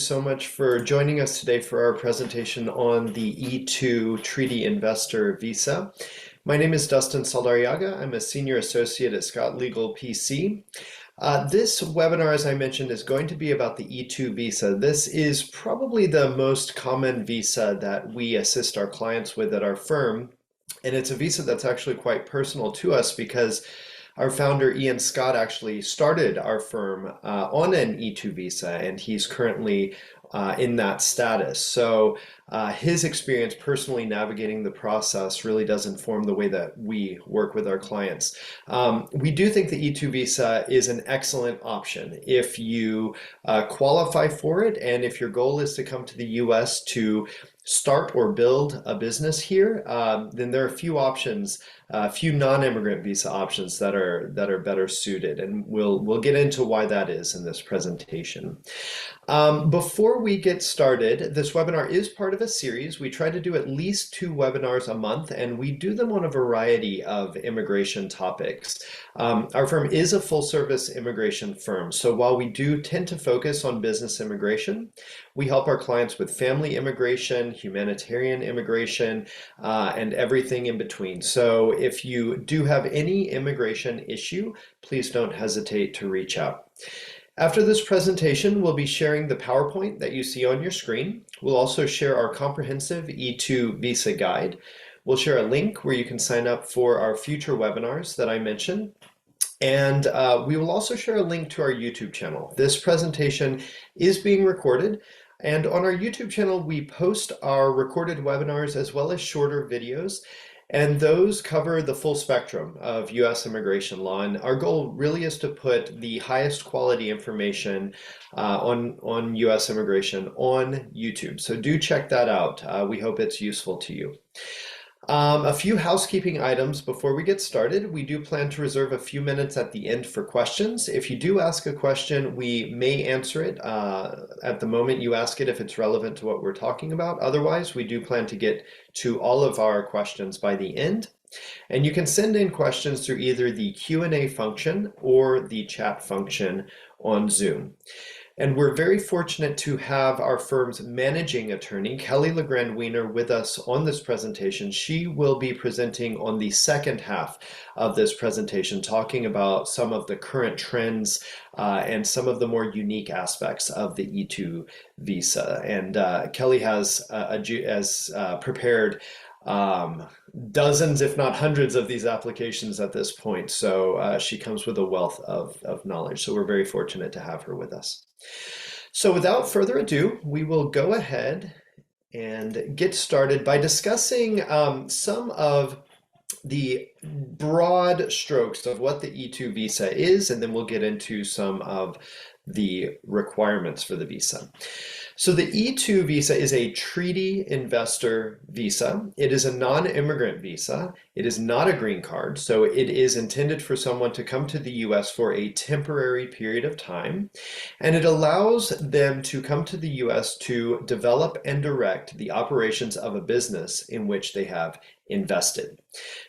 so much for joining us today for our presentation on the E-2 Treaty Investor Visa. My name is Dustin Saldarriaga. I'm a Senior Associate at Scott Legal PC. This webinar, as I mentioned, is going to be about the E-2 visa. This is probably the most common visa that we assist our clients with at our firm. And it's a visa that's actually quite personal to us because our founder, Ian Scott, actually started our firm on an E-2 visa, and he's currently in that status. So his experience personally navigating the process really does inform the way that we work with our clients. We do think the E-2 visa is an excellent option if you qualify for it, and if your goal is to come to the US to start or build a business here, then there are a few options, a few non-immigrant visa options that are better suited, and we'll get into why that is in this presentation. Before we get started, this webinar is part of a series. We try to do at least 2 webinars a month, and we do them on a variety of immigration topics. Our firm is a full-service immigration firm, so while we do tend to focus on business immigration, we help our clients with family immigration, humanitarian immigration, and everything in between. So if you do have any immigration issue, please don't hesitate to reach out. After this presentation, we'll be sharing the PowerPoint that you see on your screen. We'll also share our comprehensive E-2 visa guide. We'll share a link where you can sign up for our future webinars that I mentioned. And we will also share a link to our YouTube channel. This presentation is being recorded. And on our YouTube channel, we post our recorded webinars as well as shorter videos. And those cover the full spectrum of US immigration law. And our goal really is to put the highest quality information on US immigration on YouTube. So do check that out. We hope it's useful to you. A few housekeeping items before we get started. We do plan to reserve a few minutes at the end for questions. If you do ask a question, we may answer it at the moment you ask it if it's relevant to what we're talking about. Otherwise, we do plan to get to all of our questions by the end. And you can send in questions through either the Q&A function or the chat function on Zoom. And we're very fortunate to have our firm's managing attorney, Kelly LeGrand Weiner, with us on this presentation. She will be presenting on the second half of this presentation, talking about some of the current trends and some of the more unique aspects of the E-2 visa. And Kelly has prepared dozens, if not hundreds, of these applications at this point. So she comes with a wealth of knowledge. So we're very fortunate to have her with us. So without further ado, we will go ahead and get started by discussing some of the broad strokes of what the E-2 visa is, and then we'll get into some of the requirements for the visa. So the E-2 visa is a treaty investor visa. It is a non-immigrant visa. It is not a green card, so it is intended for someone to come to the US for a temporary period of time, and it allows them to come to the US to develop and direct the operations of a business in which they have invested.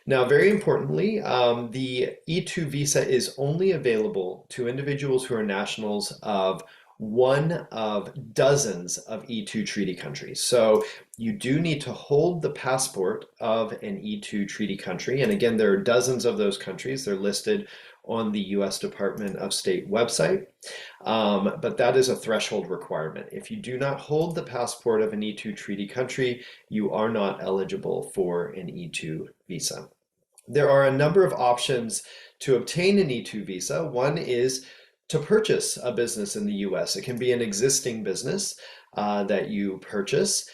Now, very importantly, the E-2 visa is only available to individuals who are nationals of one of dozens of E-2 treaty countries. So you do need to hold the passport of an E-2 treaty country. And again, there are dozens of those countries. They're listed on the US Department of State website. But that is a threshold requirement. If you do not hold the passport of an E-2 treaty country, you are not eligible for an E-2 visa. There are a number of options to obtain an E-2 visa. One is to purchase a business in the US. It can be an existing business that you purchase.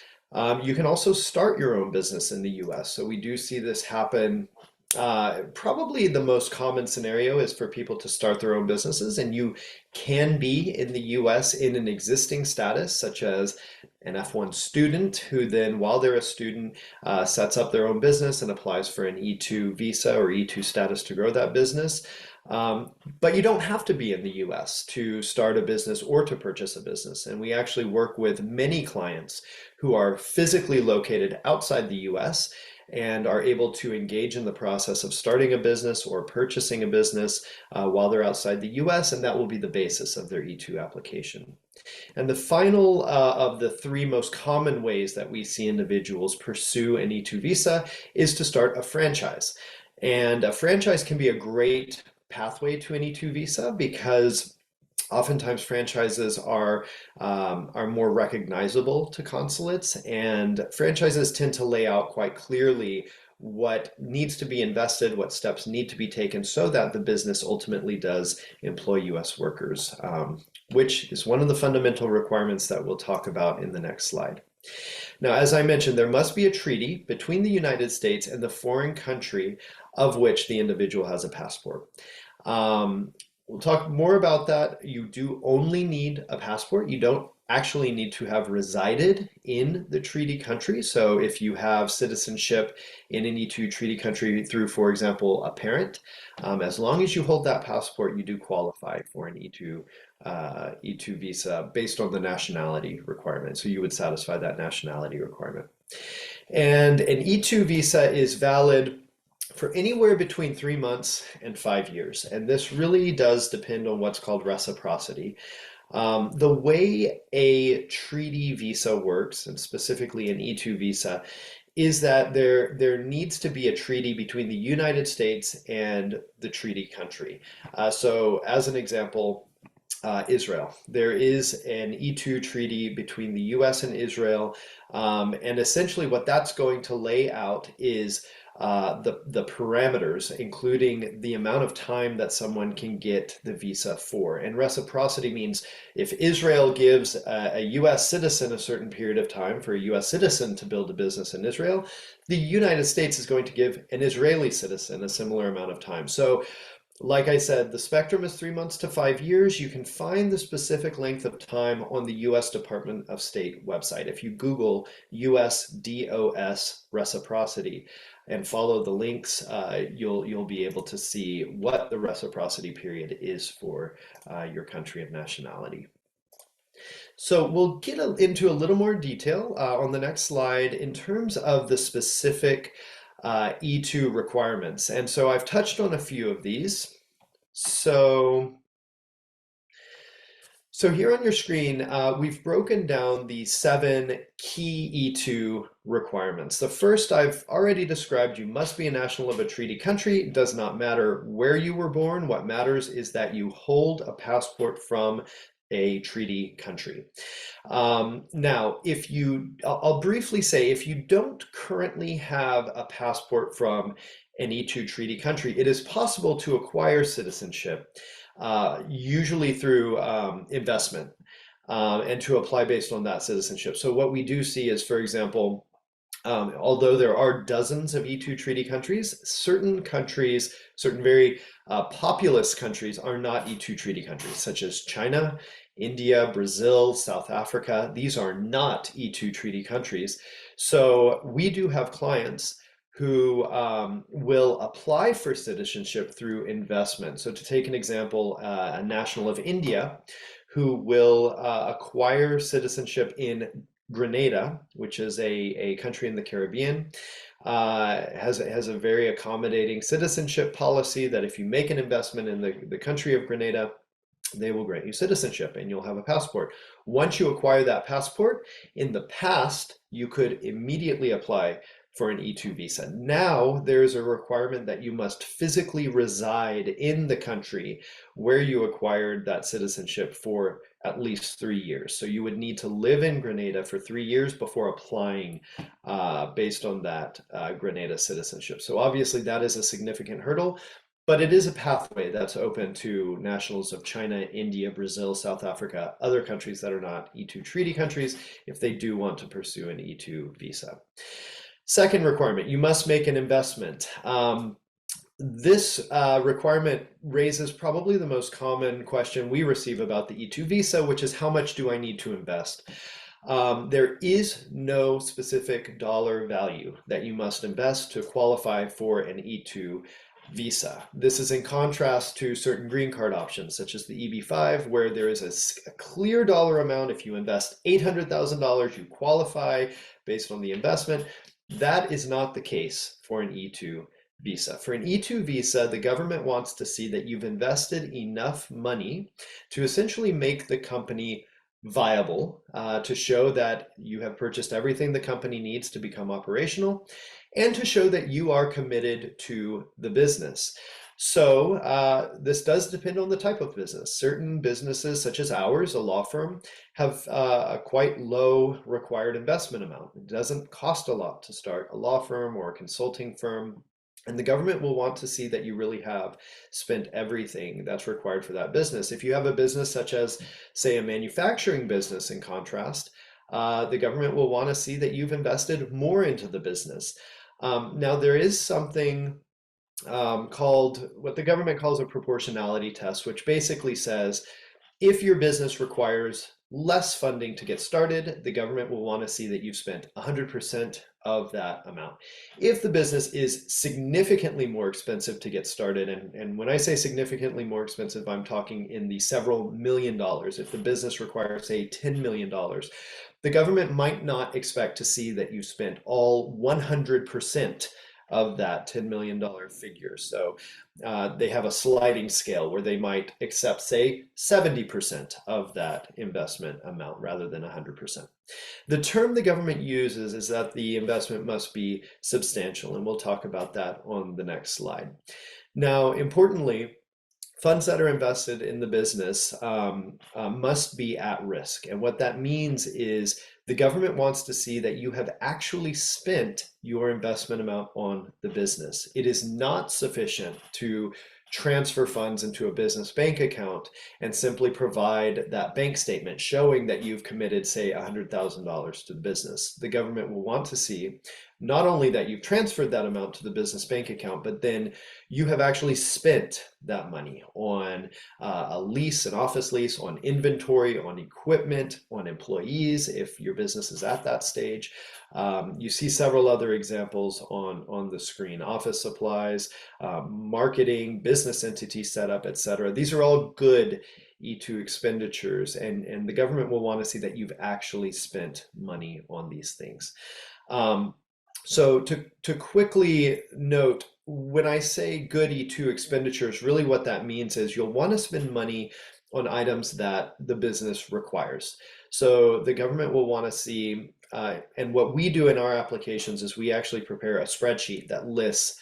You can also start your own business in the US. So we do see this happen. Probably the most common scenario is for people to start their own businesses, and you can be in the US in an existing status, such as an F1 student who then, while they're a student, sets up their own business and applies for an E-2 visa or E-2 status to grow that business. But you don't have to be in the US to start a business or to purchase a business. And we actually work with many clients who are physically located outside the US and are able to engage in the process of starting a business or purchasing a business while they're outside the US, and that will be the basis of their E-2 application. And the final of the three most common ways that we see individuals pursue an E-2 visa is to start a franchise. And a franchise can be a great pathway to an E-2 visa because oftentimes franchises are more recognizable to consulates, and franchises tend to lay out quite clearly what needs to be invested, what steps need to be taken so that the business ultimately does employ US workers, which is one of the fundamental requirements that we'll talk about in the next slide. Now, as I mentioned, there must be a treaty between the United States and the foreign country of which the individual has a passport. We'll talk more about that. You do only need a passport. You don't actually need to have resided in the treaty country. So if you have citizenship in an E-2 treaty country through, for example, a parent, as long as you hold that passport, you do qualify for an E-2 visa based on the nationality requirement. So you would satisfy that nationality requirement. And an E-2 visa is valid for anywhere between 3 months and 5 years. And this really does depend on what's called reciprocity. The way a treaty visa works, and specifically an E-2 visa, is that there needs to be a treaty between the United States and the treaty country. So as an example, Israel. There is an E-2 treaty between the US and Israel, and essentially what that's going to lay out is the parameters, including the amount of time that someone can get the visa for. And reciprocity means if Israel gives a US citizen a certain period of time for a US citizen to build a business in Israel, the United States is going to give an Israeli citizen a similar amount of time. So like I said, the spectrum is 3 months to 5 years. You can find the specific length of time on the US Department of State website. If you Google US DOS reciprocity and follow the links, you'll be able to see what the reciprocity period is for your country of nationality. So we'll get into a little more detail on the next slide in terms of the specific E-2 requirements. And so I've touched on a few of these. So here on your screen, we've broken down the 7 key E-2 requirements. The first I've already described. You must be a national of a treaty country. It does not matter where you were born. What matters is that you hold a passport from a treaty country. Now, I'll briefly say, if you don't currently have a passport from an E-2 treaty country, it is possible to acquire citizenship, usually through investment, and to apply based on that citizenship. So what we do see is, for example, although there are dozens of E-2 treaty countries, certain very populous countries are not E-2 treaty countries, such as China, India, Brazil, South Africa. These are not E-2 treaty countries. So we do have clients who will apply for citizenship through investment. So to take an example, a national of India who will acquire citizenship in Grenada, which is a country in the Caribbean, has a very accommodating citizenship policy that if you make an investment in the country of Grenada, they will grant you citizenship and you'll have a passport. Once you acquire that passport, in the past, you could immediately apply for an E-2 visa. Now there's a requirement that you must physically reside in the country where you acquired that citizenship for at least 3 years. So you would need to live in Grenada for 3 years before applying based on that Grenada citizenship. So obviously that is a significant hurdle, but it is a pathway that's open to nationals of China, India, Brazil, South Africa, other countries that are not E-2 treaty countries, if they do want to pursue an E-2 visa. Second requirement, you must make an investment. This requirement raises probably the most common question we receive about the E-2 visa, which is how much do I need to invest? There is no specific dollar value that you must invest to qualify for an E-2 visa. This is in contrast to certain green card options, such as the EB-5, where there is a clear dollar amount. If you invest $800,000, you qualify based on the investment. That is not the case for an E-2 visa. For an E-2 visa, the government wants to see that you've invested enough money to essentially make the company viable, to show that you have purchased everything the company needs to become operational, and to show that you are committed to the business. So this does depend on the type of business. Certain businesses, such as ours, a law firm, have a quite low required investment amount. It doesn't cost a lot to start a law firm or a consulting firm. And the government will want to see that you really have spent everything that's required for that business. If you have a business such as, say, a manufacturing business, in contrast, the government will want to see that you've invested more into the business. Now, there is something called what the government calls a proportionality test, which basically says if your business requires less funding to get started, the government will want to see that you've spent 100% of that amount. If the business is significantly more expensive to get started, and when I say significantly more expensive, I'm talking in the several $1,000,000. If the business requires, say, $10 million, the government might not expect to see that you spent all 100% of that $10 million figure. So they have a sliding scale where they might accept, say, 70% of that investment amount rather than 100%. The term the government uses is that the investment must be substantial, and we'll talk about that on the next slide. Now, importantly, funds that are invested in the business must be at risk. And what that means is the government wants to see that you have actually spent your investment amount on the business. It is not sufficient to transfer funds into a business bank account and simply provide that bank statement showing that you've committed, say, $100,000 to the business. The government will want to see not only that you've transferred that amount to the business bank account, but then you have actually spent that money on a lease, an office lease, on inventory, on equipment, on employees, if your business is at that stage. You see several other examples on the screen: office supplies, marketing, business entity setup, etc. These are all good E-2 expenditures, and the government will want to see that you've actually spent money on these things. So to quickly note, when I say good E-2 expenditures, really what that means is you'll want to spend money on items that the business requires. So the government will want to see, and what we do in our applications is we actually prepare a spreadsheet that lists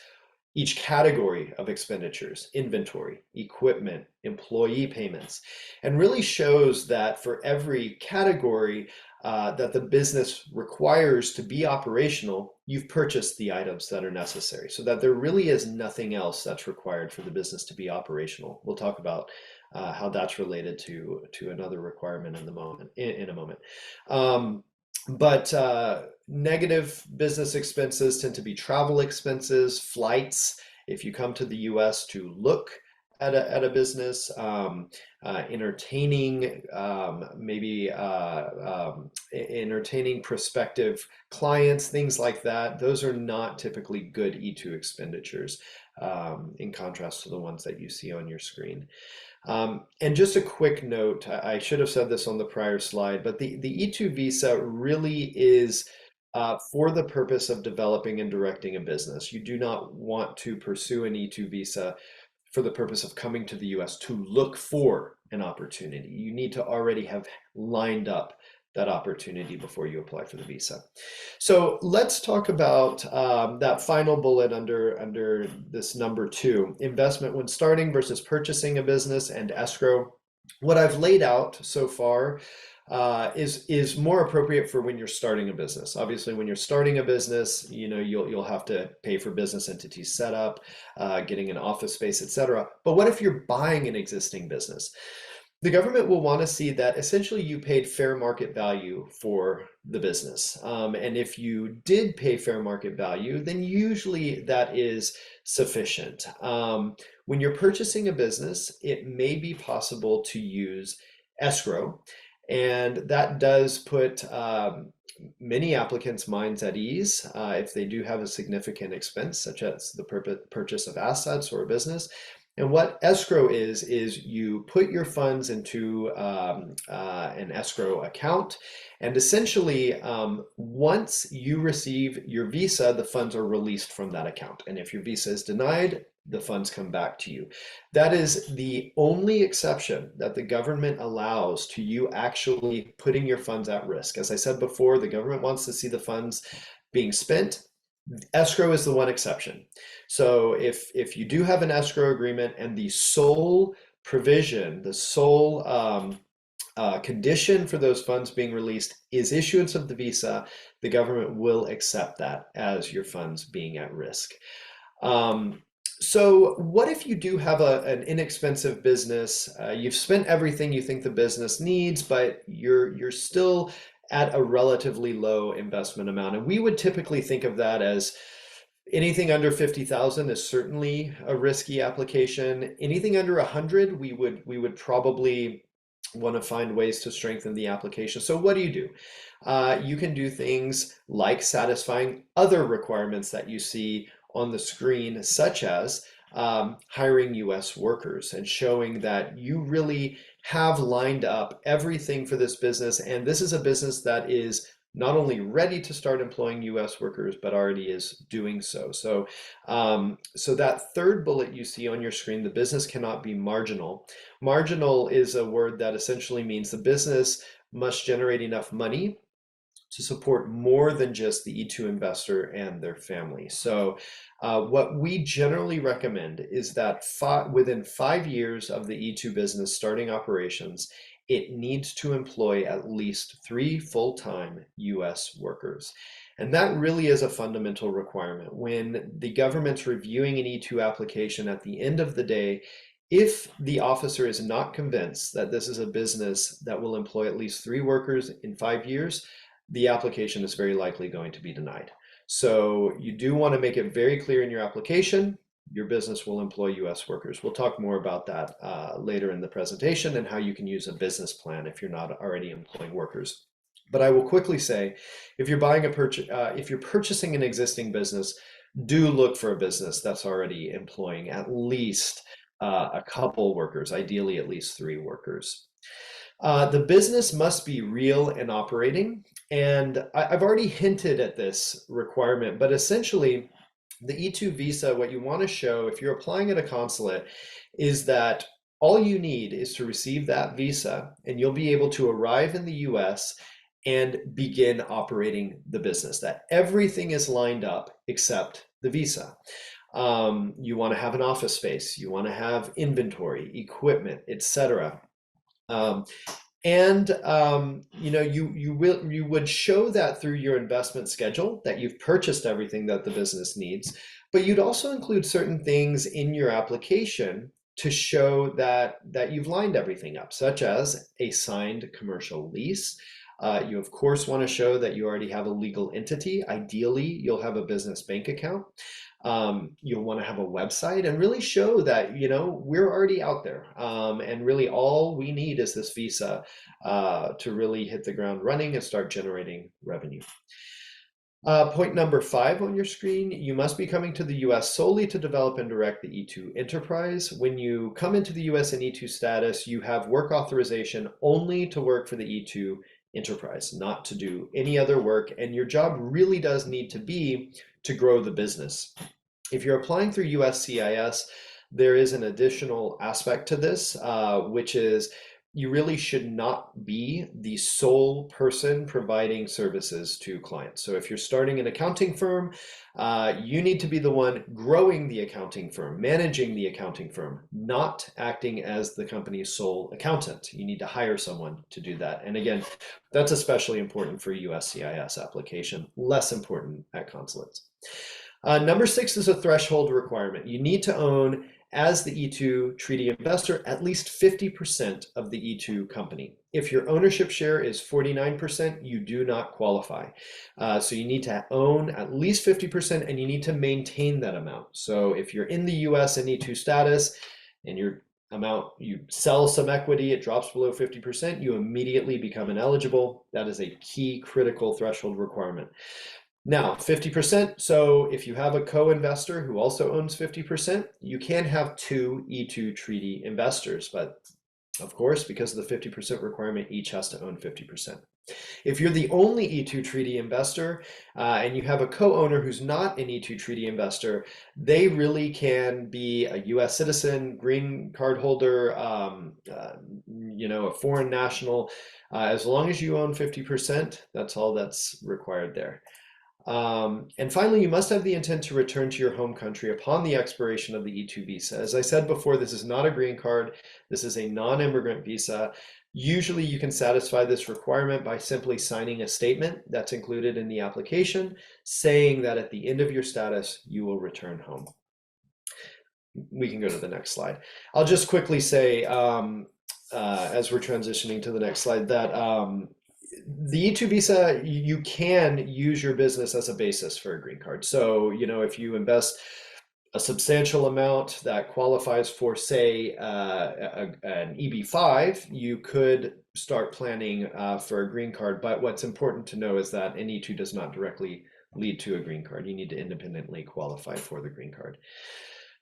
each category of expenditures: inventory, equipment, employee payments, and really shows that for every category that the business requires to be operational, you've purchased the items that are necessary, so that there really is nothing else that's required for the business to be operational. We'll talk about how that's related to another requirement in a moment. But negative business expenses tend to be travel expenses, flights, if you come to the US to look at a business, entertaining, maybe entertaining prospective clients, things like that. Those are not typically good E-2 expenditures, in contrast to the ones that you see on your screen. And just a quick note, I should have said this on the prior slide, but the E-2 visa really is for the purpose of developing and directing a business. You do not want to pursue an E-2 visa for the purpose of coming to the US to look for an opportunity. You need to already have lined up that opportunity before you apply for the visa. So let's talk about that final bullet under this number 2, investment when starting versus purchasing a business, and escrow. What I've laid out so far is more appropriate for when you're starting a business. Obviously, when you're starting a business, you'll have to pay for business entity setup, getting an office space, etc. But what if you're buying an existing business? The government will want to see that essentially you paid fair market value for the business. And if you did pay fair market value, then usually that is sufficient. When you're purchasing a business, it may be possible to use escrow, and that does put many applicants' minds at ease if they do have a significant expense, such as the purchase of assets or a business. And what escrow is you put your funds into an escrow account. And essentially, once you receive your visa, the funds are released from that account. And if your visa is denied, the funds come back to you. That is the only exception that the government allows to you actually putting your funds at risk. As I said before, the government wants to see the funds being spent. Escrow is the one exception. So if you do have an escrow agreement and the sole provision, the sole condition for those funds being released is issuance of the visa, the government will accept that as your funds being at risk. So what if you do have an inexpensive business? You've spent everything you think the business needs, but you're still at a relatively low investment amount. And we would typically think of that as anything under 50,000 is certainly a risky application. Anything under 100, we would probably want to find ways to strengthen the application. So what do? You can do things like satisfying other requirements that you see on the screen, such as hiring US workers and showing that you really have lined up everything for this business. And this is a business that is not only ready to start employing US workers, but already is doing so. So that third bullet you see on your screen, the business cannot be marginal. Marginal is a word that essentially means the business must generate enough money to support more than just the E-2 investor and their family. So what we generally recommend is that within 5 years of the E-2 business starting operations, it needs to employ at least 3 full-time US workers. And that really is a fundamental requirement. When the government's reviewing an E-2 application at the end of the day, if the officer is not convinced that this is a business that will employ at least 3 workers in 5 years, the application is very likely going to be denied. So you do want to make it very clear in your application, your business will employ US workers. We'll talk more about that later in the presentation and how you can use a business plan if you're not already employing workers. But I will quickly say, if you're purchasing an existing business, do look for a business that's already employing at least a couple workers, ideally at least 3 workers. The business must be real and operating. And I've already hinted at this requirement, but essentially the E-2 visa, what you want to show if you're applying at a consulate is that all you need is to receive that visa and you'll be able to arrive in the US and begin operating the business, that everything is lined up except the visa. You want to have an office space, you want to have inventory, equipment, etc. You would show that through your investment schedule that you've purchased everything that the business needs, but you'd also include certain things in your application to show that you've lined everything up, such as a signed commercial lease. You of course want to show that you already have a legal entity. Ideally, you'll have a business bank account. You'll want to have a website and really show that, we're already out there. And really all we need is this visa to really hit the ground running and start generating revenue. Point number 5 on your screen, you must be coming to the US solely to develop and direct the E-2 enterprise. When you come into the US in E-2 status, you have work authorization only to work for the E-2 enterprise, not to do any other work. And your job really does need to be to grow the business. If you're applying through USCIS, there is an additional aspect to this, which is you really should not be the sole person providing services to clients. So if you're starting an accounting firm, you need to be the one growing the accounting firm, managing the accounting firm, not acting as the company's sole accountant. You need to hire someone to do that. And again, that's especially important for USCIS application, less important at consulates. Number 6 is a threshold requirement. You need to own, as the E-2 treaty investor, at least 50% of the E-2 company. If your ownership share is 49%, you do not qualify. So you need to own at least 50% and you need to maintain that amount. So if you're in the US in E-2 status and you sell some equity, it drops below 50%, you immediately become ineligible. That is a key critical threshold requirement. Now, 50%. So if you have a co-investor who also owns 50%, you can have two E2 treaty investors. But of course, because of the 50% requirement, each has to own 50%. If you're the only E2 treaty investor and you have a co-owner who's not an E2 treaty investor, they really can be a US citizen, green card holder, a foreign national. As long as you own 50%, that's all that's required there. And finally, you must have the intent to return to your home country upon the expiration of the E-2 visa. As I said before, this is not a green card. This is a non-immigrant visa. Usually you can satisfy this requirement by simply signing a statement that's included in the application saying that at the end of your status, you will return home. We can go to the next slide. I'll just quickly say, as we're transitioning to the next slide, that the E-2 visa, you can use your business as a basis for a green card. So, if you invest a substantial amount that qualifies for, say, an EB-5, you could start planning for a green card. But what's important to know is that an E-2 does not directly lead to a green card. You need to independently qualify for the green card.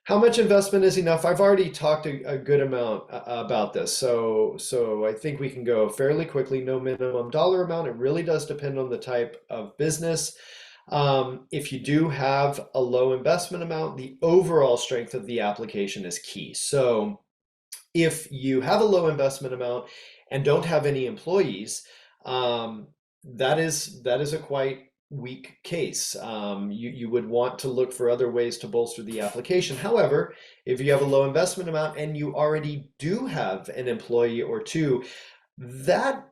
How much investment is enough? I've already talked a good amount about this, so I think we can go fairly quickly. No minimum dollar amount. It really does depend on the type of business. If you do have a low investment amount, the overall strength of the application is key. So if you have a low investment amount and don't have any employees, that is a quite weak case. You would want to look for other ways to bolster the application. However, if you have a low investment amount and you already do have an employee or two, that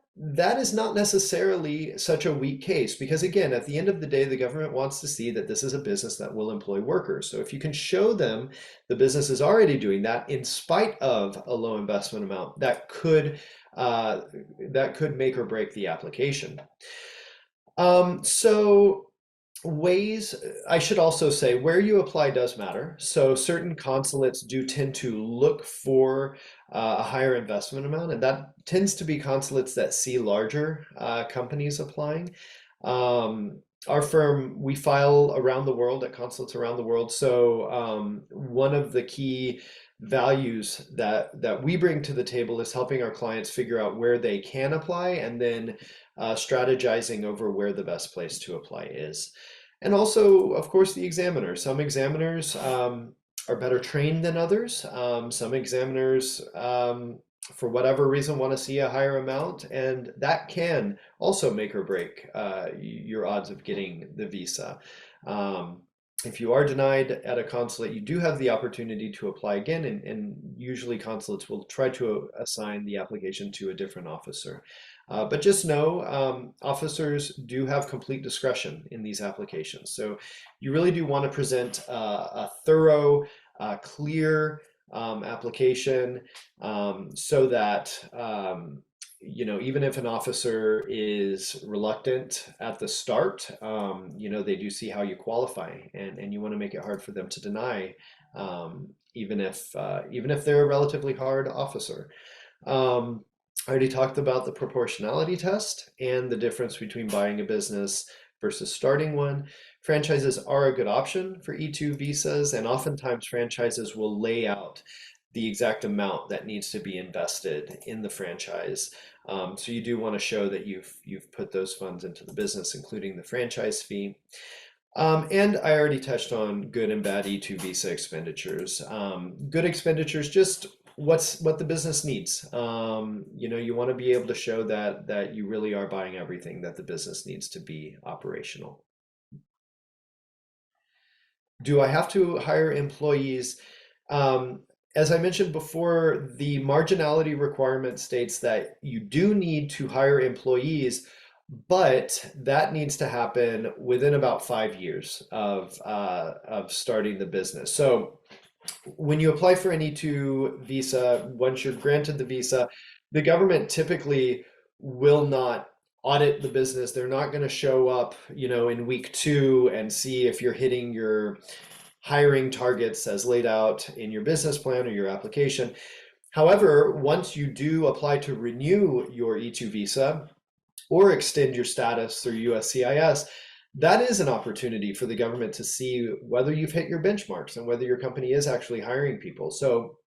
is not necessarily such a weak case, because again, at the end of the day, the government wants to see that this is a business that will employ workers. So if you can show them the business is already doing that in spite of a low investment amount, that could make or break the application. So ways, I should also say, where you apply does matter. So certain consulates do tend to look for a higher investment amount, and that tends to be consulates that see larger companies applying. Our firm, we file around the world at consulates around the world. So one of the key values that we bring to the table is helping our clients figure out where they can apply, and then strategizing over where the best place to apply is. And also, of course, the examiner. Some examiners are better trained than others. Some examiners, for whatever reason, want to see a higher amount, and that can also make or break your odds of getting the visa. If you are denied at a consulate, you do have the opportunity to apply again, and usually consulates will try to assign the application to a different officer. But just know, officers do have complete discretion in these applications. So you really do want to present a thorough, clear application so that even if an officer is reluctant at the start, they do see how you qualify, and you want to make it hard for them to deny, even if they're a relatively hard officer. I already talked about the proportionality test and the difference between buying a business versus starting one. Franchises are a good option for E-2 visas, and oftentimes franchises will lay out the exact amount that needs to be invested in the franchise. So you do want to show that you've put those funds into the business, including the franchise fee. And I already touched on good and bad E-2 visa expenditures. Good expenditures, just what the business needs. You want to be able to show that you really are buying everything that the business needs to be operational. Do I have to hire employees? As I mentioned before, the marginality requirement states that you do need to hire employees, but that needs to happen within about 5 years of starting the business. So when you apply for an E-2 visa, once you're granted the visa, the government typically will not audit the business. They're not going to show up, in week 2 and see if you're hitting your hiring targets as laid out in your business plan or your application. However, once you do apply to renew your E-2 visa or extend your status through USCIS, that is an opportunity for the government to see whether you've hit your benchmarks and whether your company is actually hiring people. So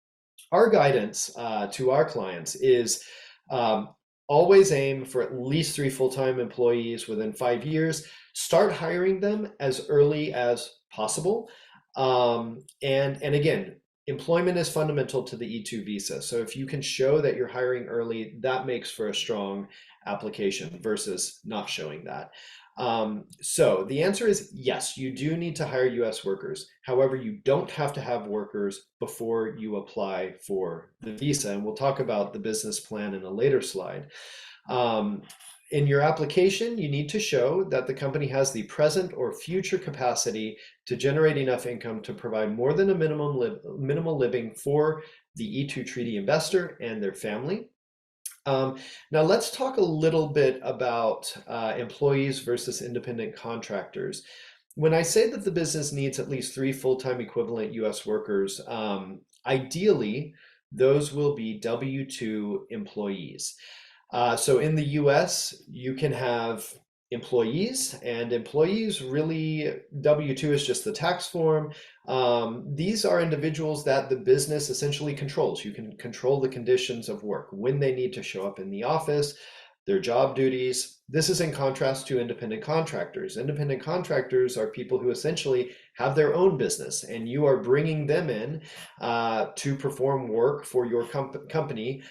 our guidance to our clients is um, always aim for at least 3 full-time employees within 5 years. Start hiring them as early as possible. And again, employment is fundamental to the E-2 visa. So if you can show that you're hiring early, that makes for a strong application versus not showing that. So the answer is yes, you do need to hire US workers. However, you don't have to have workers before you apply for the visa. And we'll talk about the business plan in a later slide. Um, in your application, you need to show that the company has the present or future capacity to generate enough income to provide more than a minimal living for the E-2 treaty investor and their family. Now let's talk a little bit about employees versus independent contractors. When I say that the business needs at least 3 full-time equivalent US workers, ideally, those will be W-2 employees. So in the US, you can have employees, and employees really, W-2 is just the tax form. These are individuals that the business essentially controls. You can control the conditions of work, when they need to show up in the office, their job duties. This is in contrast to independent contractors. Independent contractors are people who essentially have their own business, and you are bringing them in to perform work for your company.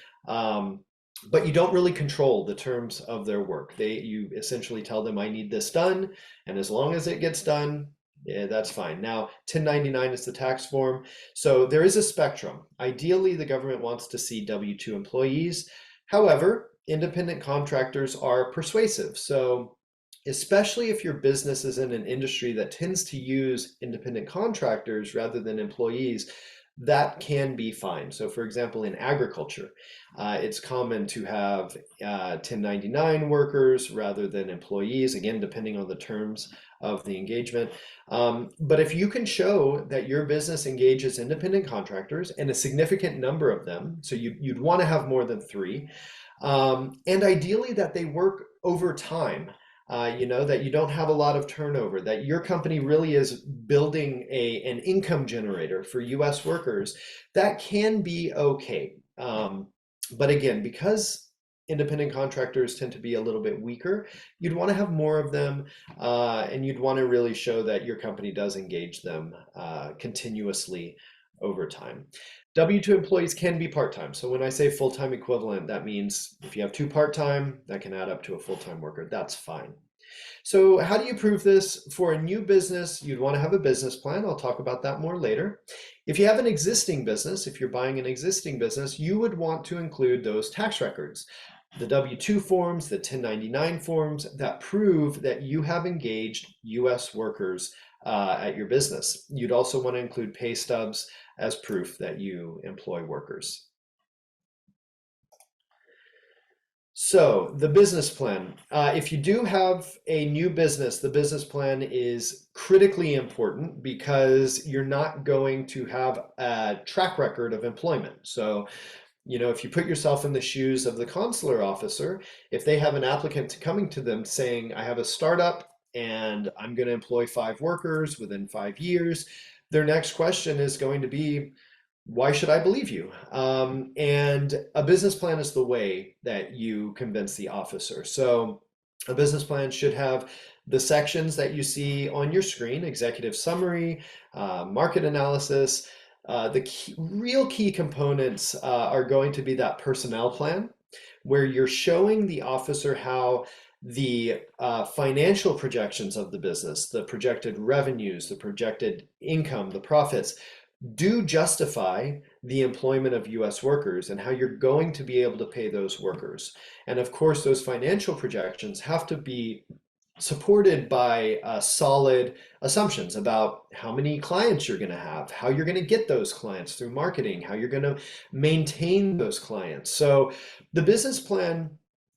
But you don't really control the terms of their work. You essentially tell them, I need this done, and as long as it gets done, yeah, that's fine. Now, 1099 is the tax form. So there is a spectrum. Ideally, the government wants to see W-2 employees. However, independent contractors are persuasive. So especially if your business is in an industry that tends to use independent contractors rather than employees, that can be fine. So for example, in agriculture, it's common to have 1099 workers rather than employees, again, depending on the terms of the engagement. But if you can show that your business engages independent contractors and a significant number of them, so you'd want to have more than 3, and ideally that they work over time. That you don't have a lot of turnover, that your company really is building an income generator for US workers, that can be okay. But again, because independent contractors tend to be a little bit weaker, you'd want to have more of them, and you'd want to really show that your company does engage them continuously over time. W-2 employees can be part-time. So when I say full-time equivalent, that means if you have 2 part-time, that can add up to a full-time worker. That's fine. So how do you prove this? For a new business, you'd want to have a business plan. I'll talk about that more later. If you have an existing business, if you're buying an existing business, you would want to include those tax records, the W-2 forms, the 1099 forms that prove that you have engaged US workers at your business. You'd also want to include pay stubs as proof that you employ workers. So the business plan, if you do have a new business, the business plan is critically important because you're not going to have a track record of employment. So, if you put yourself in the shoes of the consular officer, if they have an applicant coming to them saying, I have a startup and I'm going to employ 5 workers within 5 years, their next question is going to be, why should I believe you? And a business plan is the way that you convince the officer. So a business plan should have the sections that you see on your screen: executive summary, market analysis. The real key components are going to be that personnel plan, where you're showing the officer how the financial projections of the business, the projected revenues, the projected income, the profits, do justify the employment of US workers and how you're going to be able to pay those workers. And of course, those financial projections have to be supported by solid assumptions about how many clients you're going to have, how you're going to get those clients through marketing, how you're going to maintain those clients. So the business plan,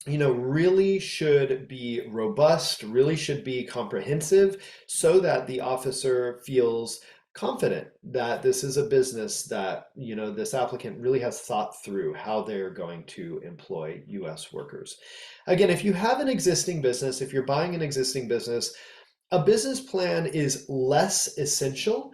really should be robust, really should be comprehensive, so that the officer feels confident that this is a business that, this applicant really has thought through how they're going to employ US workers. Again, if you have an existing business, if you're buying an existing business, A business plan is less essential.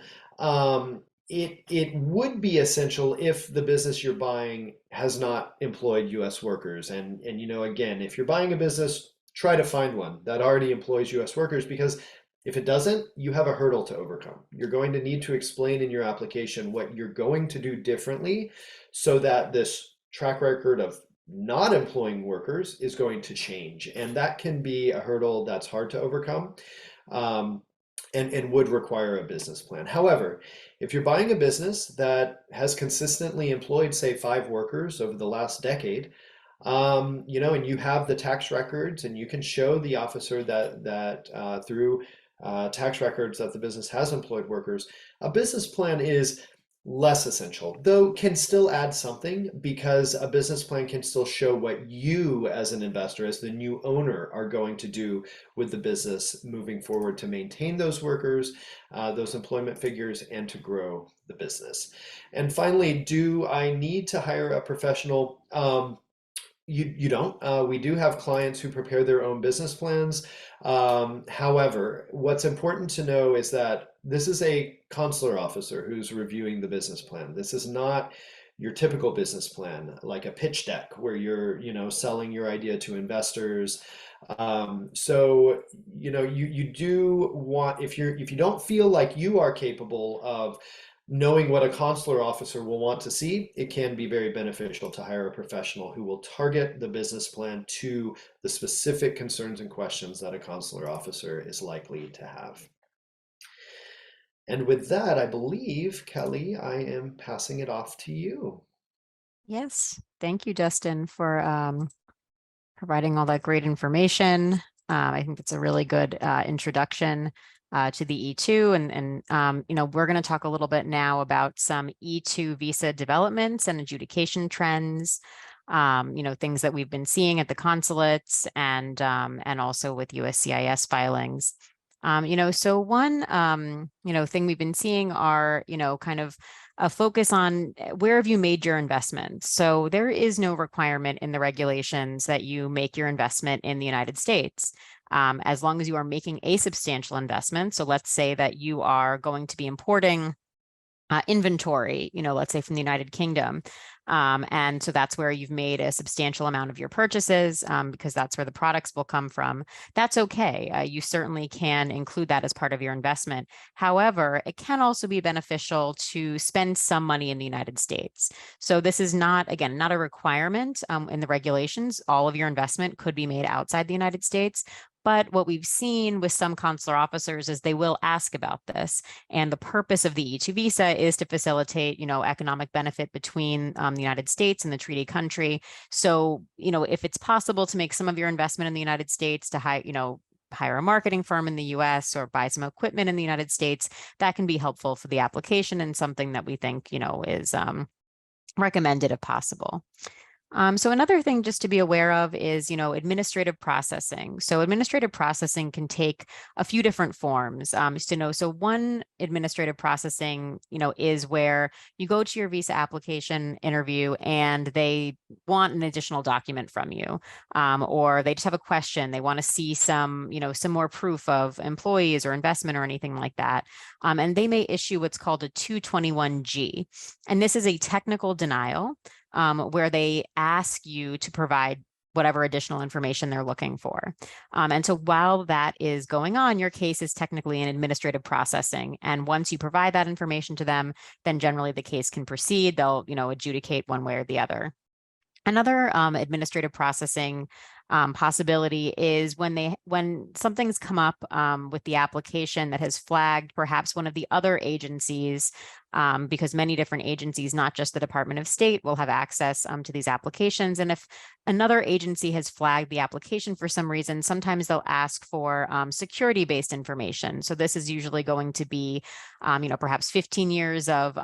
It would be essential if the business you're buying has not employed U.S. workers. And again, if you're buying a business, try to find one that already employs U.S. workers, because if it doesn't, you have a hurdle to overcome. You're going to need to explain in your application what you're going to do differently so that this track record of not employing workers is going to change. And that can be a hurdle that's hard to overcome, um, and would require a business plan. However, if you're buying a business that has consistently employed, say, 5 workers over the last decade, and you have the tax records, and you can show the officer that through tax records that the business has employed workers, a business plan is less essential, though can still add something, because a business plan can still show what you as an investor, as the new owner, are going to do with the business moving forward to maintain those workers, those employment figures, and to grow the business. And finally, do I need to hire a professional? You don't. We do have clients who prepare their own business plans. However, what's important to know is that this is a consular officer who's reviewing the business plan. This is not your typical business plan, like a pitch deck where you're, selling your idea to investors. So, you do want, if you don't feel like you are capable of knowing what a consular officer will want to see, it can be very beneficial to hire a professional who will target the business plan to the specific concerns and questions that a consular officer is likely to have. And with that, I believe, Kelly, I am passing it off to you. Yes, thank you, Dustin, for providing all that great information. I think it's a really good introduction to the E-2, and we're going to talk a little bit now about some E-2 visa developments and adjudication trends. Things that we've been seeing at the consulates and also with USCIS filings. So one thing we've been seeing are kind of a focus on where have you made your investments. So there is no requirement in the regulations that you make your investment in the United States. As long as you are making a substantial investment. So let's say that you are going to be importing inventory, let's say from the United Kingdom. And so that's where you've made a substantial amount of your purchases, because that's where the products will come from. That's okay. You certainly can include that as part of your investment. However, it can also be beneficial to spend some money in the United States. So this is not, again, not a requirement in the regulations. All of your investment could be made outside the United States. But what we've seen with some consular officers is they will ask about this. And the purpose of the E-2 visa is to facilitate, economic benefit between the United States and the treaty country. So, if it's possible to make some of your investment in the United States to hire a marketing firm in the US or buy some equipment in the United States, that can be helpful for the application and something that we think, is recommended if possible. So another thing just to be aware of is, administrative processing. So administrative processing can take a few different forms. So one administrative processing, is where you go to your visa application interview and they want an additional document from you, or they just have a question. They want to see some more proof of employees or investment or anything like that. And they may issue what's called a 221G. And this is a technical denial, where they ask you to provide whatever additional information they're looking for. And so while that is going on, your case is technically in administrative processing. And once you provide that information to them, then generally the case can proceed. They'll, adjudicate one way or the other. Another administrative processing possibility is when something's come up with the application that has flagged perhaps one of the other agencies, because many different agencies, not just the Department of State, will have access to these applications. And if another agency has flagged the application for some reason, sometimes they'll ask for security-based information. So this is usually going to be, perhaps 15 years of,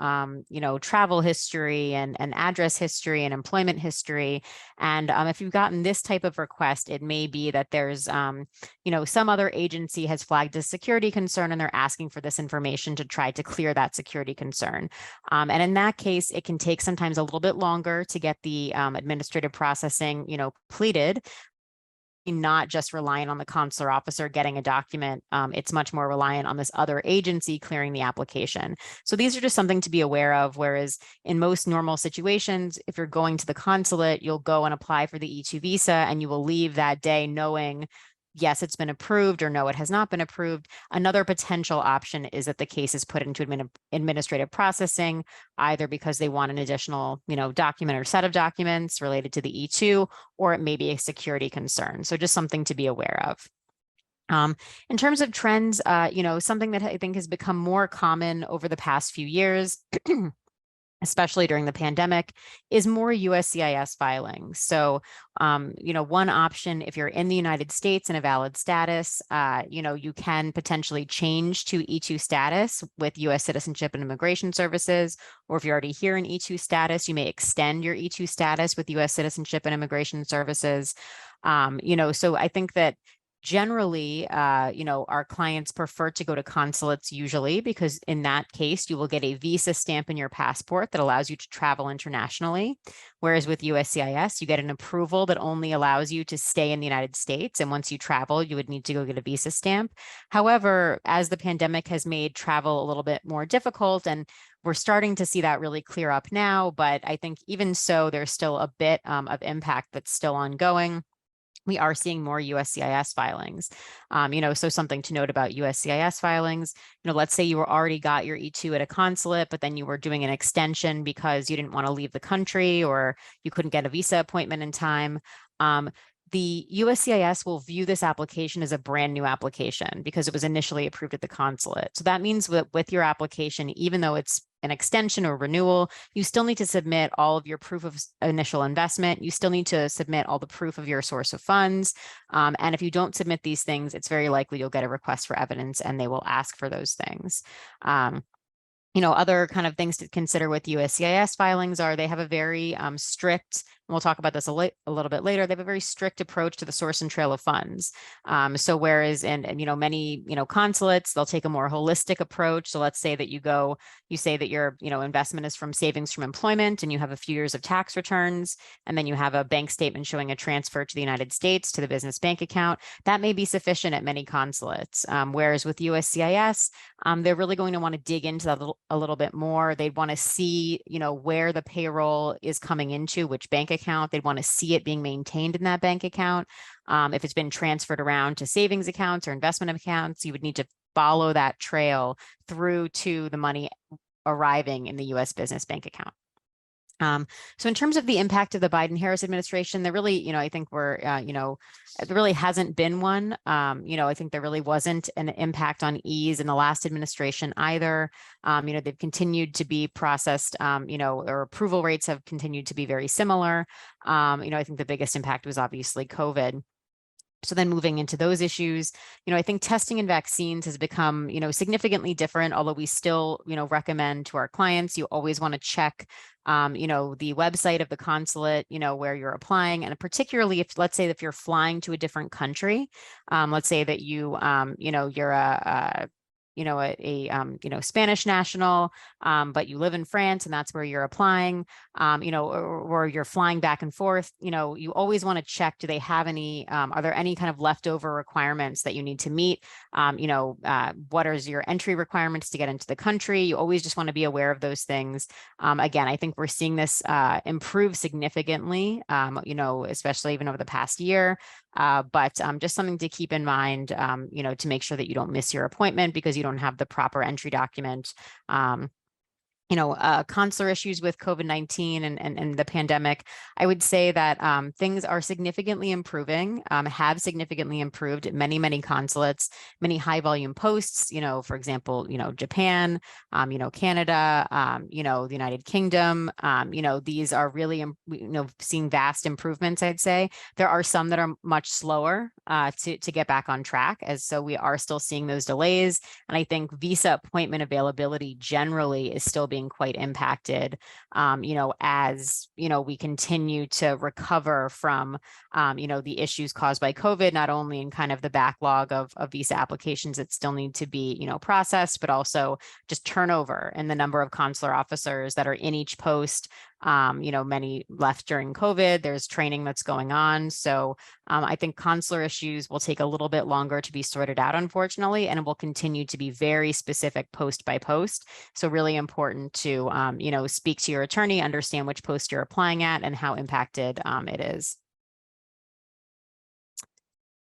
travel history and address history and employment history. And if you've gotten this type of request, it may be that there's, some other agency has flagged a security concern and they're asking for this information to try to clear that security concern. And in that case, it can take sometimes a little bit longer to get the administrative processing, completed. not just reliant on the consular officer getting a document. It's much more reliant on this other agency clearing the application. So these are just something to be aware of. Whereas in most normal situations, if you're going to the consulate, you'll go and apply for the E-2 visa and you will leave that day knowing, yes, it's been approved, or no, it has not been approved. Another potential option is that the case is put into administrative processing, either because they want an additional, document or set of documents related to the E-2, or it may be a security concern. So just something to be aware of. In terms of trends, something that I think has become more common over the past few years, especially during the pandemic, is more USCIS filings. So, one option, if you're in the United States in a valid status, you can potentially change to E-2 status with U.S. Citizenship and Immigration Services, or if you're already here in E-2 status, you may extend your E-2 status with U.S. Citizenship and Immigration Services. So I think that generally, our clients prefer to go to consulates usually, because in that case, you will get a visa stamp in your passport that allows you to travel internationally. Whereas with USCIS, you get an approval that only allows you to stay in the United States. And once you travel, you would need to go get a visa stamp. However, as the pandemic has made travel a little bit more difficult, and we're starting to see that really clear up now, but I think even so, there's still a bit of impact that's still ongoing. We are seeing more USCIS filings. So something to note about USCIS filings, let's say you were already got your E-2 at a consulate, but then you were doing an extension because you didn't want to leave the country or you couldn't get a visa appointment in time. The USCIS will view this application as a brand new application because it was initially approved at the consulate. So that means that with your application, even though it's an extension or renewal, you still need to submit all of your proof of initial investment. You still need to submit all the proof of your source of funds. And if you don't submit these things, it's very likely you'll get a request for evidence and they will ask for those things. Other kind of things to consider with USCIS filings are they have a very strict, and we'll talk about this a little bit later, they have a very strict approach to the source and trail of funds. So whereas in many consulates, they'll take a more holistic approach. So let's say that you say that your investment is from savings from employment and you have a few years of tax returns, and then you have a bank statement showing a transfer to the United States to the business bank account. That may be sufficient at many consulates. Whereas with USCIS, they're really going to want to dig into that a little bit more. They'd want to see, where the payroll is coming into, which bank account. They'd want to see it being maintained in that bank account. If it's been transferred around to savings accounts or investment accounts, you would need to follow that trail through to the money arriving in the U.S. business bank account. So in terms of the impact of the Biden-Harris administration, there really, I think there really hasn't been one. I think there really wasn't an impact on ease in the last administration either. They've continued to be processed, or approval rates have continued to be very similar. I think the biggest impact was obviously COVID. So then moving into those issues, I think testing and vaccines has become, significantly different, although we still, recommend to our clients, you always want to check, the website of the consulate, where you're applying. And particularly if, let's say, if you're flying to a different country, let's say that you're a Spanish national, but you live in France and that's where you're applying, or you're flying back and forth, you always want to check, do they have any, are there any kind of leftover requirements that you need to meet? What are your entry requirements to get into the country? You always just want to be aware of those things. Again, I think we're seeing this improve significantly, especially even over the past year. But just something to keep in mind, to make sure that you don't miss your appointment because you don't have the proper entry document. Consular issues with COVID-19 and the pandemic, I would say that things are significantly improving, have significantly improved at many, many consulates, many high volume posts, for example, Japan, Canada, the United Kingdom, these are really, seeing vast improvements, I'd say. There are some that are much slower to get back on track, so we are still seeing those delays. And I think visa appointment availability generally is still being quite impacted, as, we continue to recover from, the issues caused by COVID, not only in kind of the backlog of visa applications that still need to be, processed, but also just turnover in the number of consular officers that are in each post. Many left during COVID. There's training that's going on. So I think consular issues will take a little bit longer to be sorted out, unfortunately, and it will continue to be very specific post by post. So really important to, speak to your attorney, understand which post you're applying at and how impacted it is.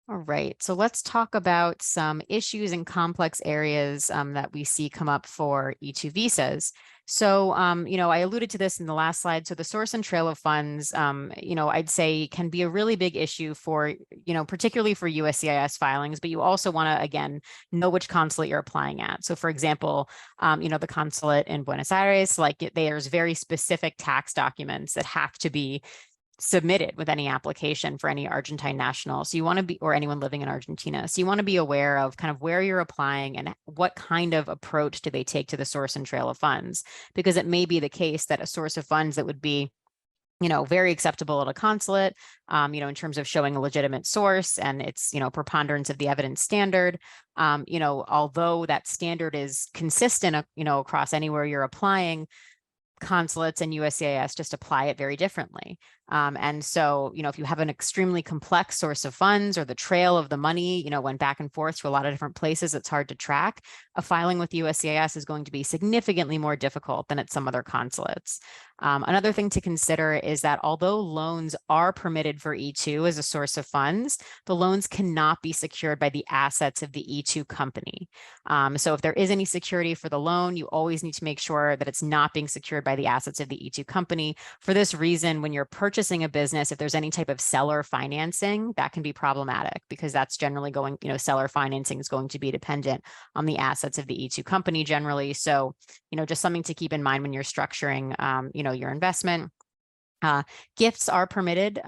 All right, so let's talk about some issues and complex areas that we see come up for E-2 visas. So, I alluded to this in the last slide. So the source and trail of funds, I'd say can be a really big issue for, particularly for USCIS filings, but you also want to, again, know which consulate you're applying at. So for example, the consulate in Buenos Aires, there's very specific tax documents that have to be submitted with any application for any Argentine national. So you want to be, or anyone living in Argentina. So you want to be aware of kind of where you're applying and what kind of approach do they take to the source and trail of funds, because it may be the case that a source of funds that would be very acceptable at a consulate, in terms of showing a legitimate source and it's, preponderance of the evidence standard, although that standard is consistent, across anywhere you're applying, consulates and USCIS just apply it very differently. And so, if you have an extremely complex source of funds or the trail of the money, went back and forth to a lot of different places, it's hard to track. A filing with USCIS is going to be significantly more difficult than at some other consulates. Another thing to consider is that although loans are permitted for E-2 as a source of funds, the loans cannot be secured by the assets of the E-2 company. So if there is any security for the loan, you always need to make sure that it's not being secured by the assets of the E-2 company. For this reason, when you're purchasing a business, if there's any type of seller financing, that can be problematic because that's generally going, seller financing is going to be dependent on the assets of the E-2 company generally. So, just something to keep in mind when you're structuring, your investment. Gifts are permitted,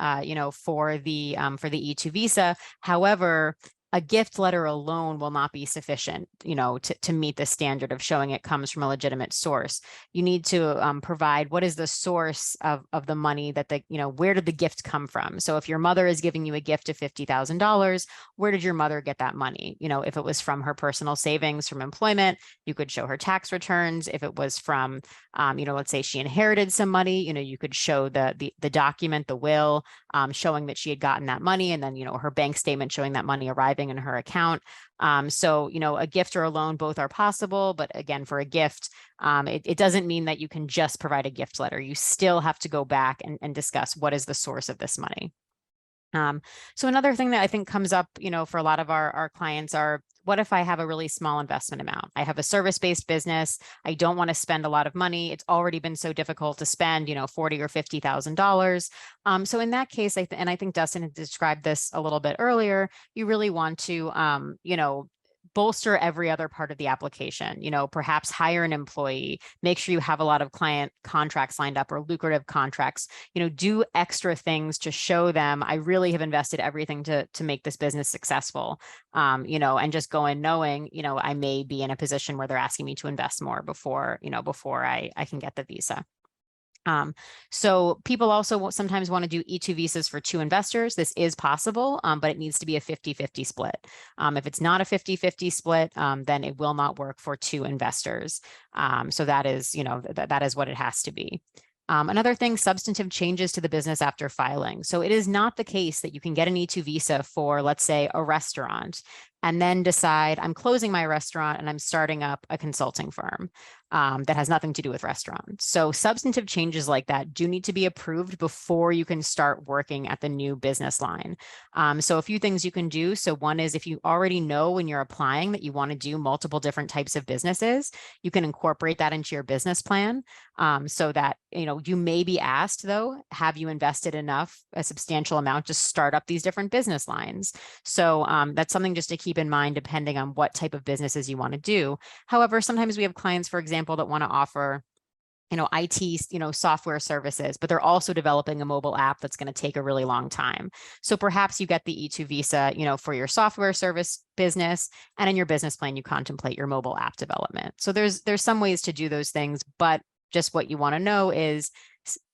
for the E-2 visa. However, a gift letter alone will not be sufficient, to meet the standard of showing it comes from a legitimate source. You need to provide what is the source of the money that where did the gift come from? So if your mother is giving you a gift of $50,000, where did your mother get that money? If it was from her personal savings from employment, you could show her tax returns. If it was from, let's say she inherited some money, you could show the document, the will, showing that she had gotten that money, and then, her bank statement showing that money arriving in her account. So, a gift or a loan, both are possible. But again, for a gift, it doesn't mean that you can just provide a gift letter. You still have to go back and discuss what is the source of this money. So another thing that I think comes up, for a lot of our clients are, what if I have a really small investment amount? I have a service-based business. I don't want to spend a lot of money. It's already been so difficult to spend, $40,000 or $50,000. So in that case, and I think Dustin had described this a little bit earlier, you really want to, bolster every other part of the application, perhaps hire an employee, make sure you have a lot of client contracts lined up or lucrative contracts, do extra things to show them I really have invested everything to make this business successful, and just go in knowing, I may be in a position where they're asking me to invest more before I can get the visa. So people also sometimes want to do E-2 visas for two investors. This is possible, but it needs to be a 50-50 split. If it's not a 50-50 split, then it will not work for two investors. So that is, that is what it has to be. Another thing, substantive changes to the business after filing. So it is not the case that you can get an E-2 visa for, let's say, a restaurant and then decide I'm closing my restaurant and I'm starting up a consulting firm that has nothing to do with restaurants. So substantive changes like that do need to be approved before you can start working at the new business line. So a few things you can do. So one is if you already know when you're applying that you want to do multiple different types of businesses, you can incorporate that into your business plan, so that, you may be asked though, have you invested a substantial amount to start up these different business lines? So that's something just to keep in mind depending on what type of businesses you want to do. However, sometimes we have clients, for example, that want to offer IT, software services, but they're also developing a mobile app that's going to take a really long time. So perhaps you get the E-2 visa, for your software service business, and in your business plan, you contemplate your mobile app development. So there's some ways to do those things, but just what you want to know is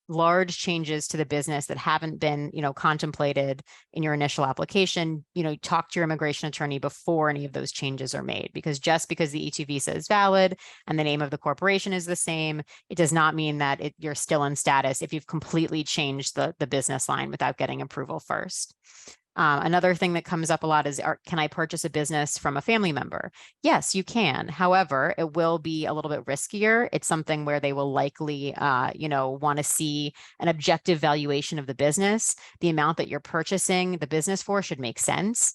large changes to the business that haven't been, contemplated in your initial application, talk to your immigration attorney before any of those changes are made, because just because the E-2 visa is valid and the name of the corporation is the same, it does not mean that you're still in status if you've completely changed the business line without getting approval first. Another thing that comes up a lot is, can I purchase a business from a family member? Yes, you can. However, it will be a little bit riskier. It's something where they will likely, want to see an objective valuation of the business. The amount that you're purchasing the business for should make sense.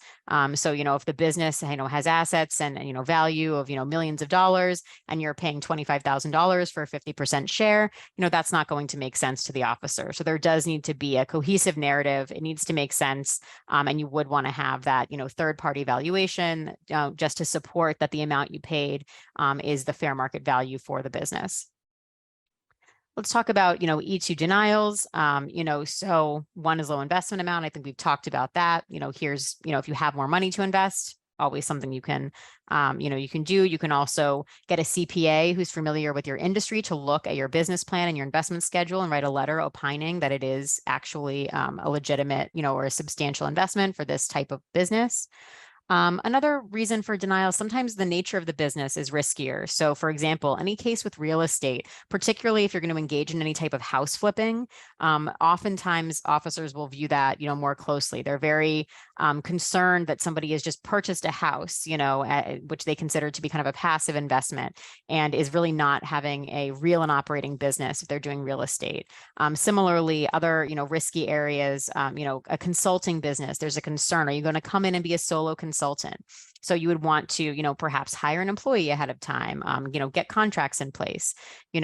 So, if the business, has assets and, value of, millions of dollars, and you're paying $25,000 for a 50% share, that's not going to make sense to the officer. So there does need to be a cohesive narrative. It needs to make sense. And you would want to have that, third-party valuation just to support that the amount you paid is the fair market value for the business. Let's talk about, E-2 denials. So one is low investment amount. I think we've talked about that. Here's, if you have more money to invest, always something you can, you can do. You can also get a CPA who's familiar with your industry to look at your business plan and your investment schedule and write a letter opining that it is actually a legitimate, or a substantial investment for this type of business. Another reason for denial, sometimes the nature of the business is riskier. So for example, any case with real estate, particularly if you're going to engage in any type of house flipping, oftentimes officers will view that, more closely. They're very concerned that somebody has just purchased a house, which they consider to be kind of a passive investment and is really not having a real and operating business if they're doing real estate. Similarly, other, risky areas, a consulting business, there's a concern. Are you going to come in and be a solo consultant? So you would want to, perhaps hire an employee ahead of time, get contracts in place,